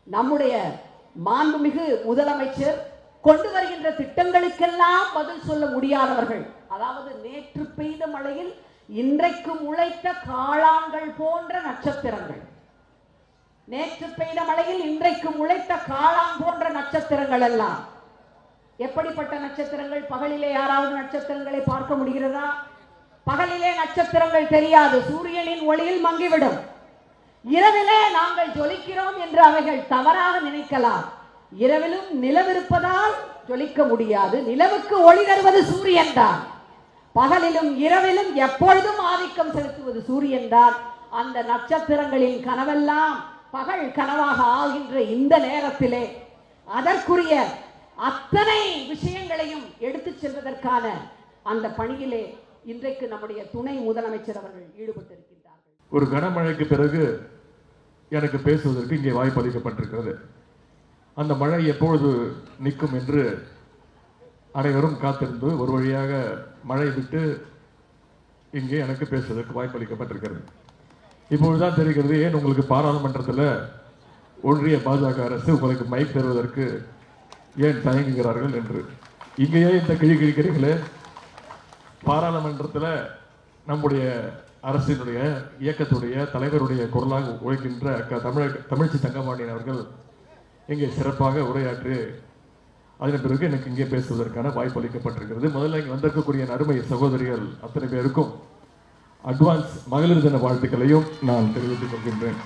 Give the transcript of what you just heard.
நம்முடைய மாண்புமிகு முதலமைச்சர் கொண்டு வருகின்ற திட்டங்களுக்கெல்லாம் பதில் சொல்ல முடியாதவர்கள். அதாவது நேற்று பெய்த மழையில் இன்றைக்கு முளைத்த காளான்கள் போன்ற நட்சத்திரங்கள். நேற்று பெய்த மழையில் இன்றைக்கு முளைத்த காளான் போன்ற நட்சத்திரங்கள் எல்லாம். எப்படிப்பட்ட நட்சத்திரங்கள்? பகலிலே யாராவது நட்சத்திரங்களை பார்க்க முடிகிறதா? பகலிலே நட்சத்திரங்கள் தெரியாது, சூரியனின் ஒளியில் மங்கிவிடும். இரவிலே நாங்கள் ஜொலிக்கிறோம் என்று அவைகள் தவறாக நினைக்கலாம். இரவிலும் நிலவிருப்பதால் ஜொலிக்க முடியாது. நிலவுக்கு ஒளி தருவது சூரியன் தான். பகலிலும் இரவிலும் எப்பொழுதும் ஆதிக்கம் செலுத்துவது சூரியன் தான். அந்த நட்சத்திரங்களின் கனவெல்லாம் பகல் கனவாக ஆகின்ற இந்த நேரத்திலே அதற்குரிய அத்தனை விஷயங்களையும் எடுத்துச் செல்வதற்கான அந்த பணியிலே இன்றைக்கு நம்முடைய துணை முதலமைச்சர் அவர்கள் ஈடுபட்டிருக்கின்றார்கள். ஒரு கனமழைக்கு பிறகு எனக்கு பேசுவதற்கு இங்கே வாய்ப்பு அளிக்கப்பட்டிருக்கிறது. அந்த மழை எப்பொழுது நிற்கும் என்று அனைவரும் காத்திருந்து ஒரு வழியாக மழை விட்டு இங்கே எனக்கு பேசுவதற்கு வாய்ப்பு அளிக்கப்பட்டிருக்கிறது. இப்பொழுதுதான் தெரிகிறது ஏன் உங்களுக்கு பாராளுமன்றத்தில் ஒன்றிய பாஜக அரசு உங்களுக்கு மைக் தருவதற்கு ஏன் தயங்குகிறார்கள் என்று. இங்கேயே இந்த கிழி கிழிக்கிறீங்களே, பாராளுமன்றத்தில் நம்முடைய அரசினுடைய இயக்கத்துடைய தலைவருடைய குரலாக உழைக்கின்ற தமிழ்ச்சி தங்கபாண்டியன் அவர்கள் இங்கே சிறப்பாக உரையாற்றி அதன் பிறகு எனக்கு இங்கே பேசுவதற்கான வாய்ப்பு அளிக்கப்பட்டிருக்கிறது. முதல்ல இங்கே வந்திருக்கக்கூடிய அருமை சகோதரிகள் அத்தனை பேருக்கும் அட்வான்ஸ் மகளிர் தின வாழ்த்துக்களையும் நான் தெரிவித்துக் கொள்கின்றேன்.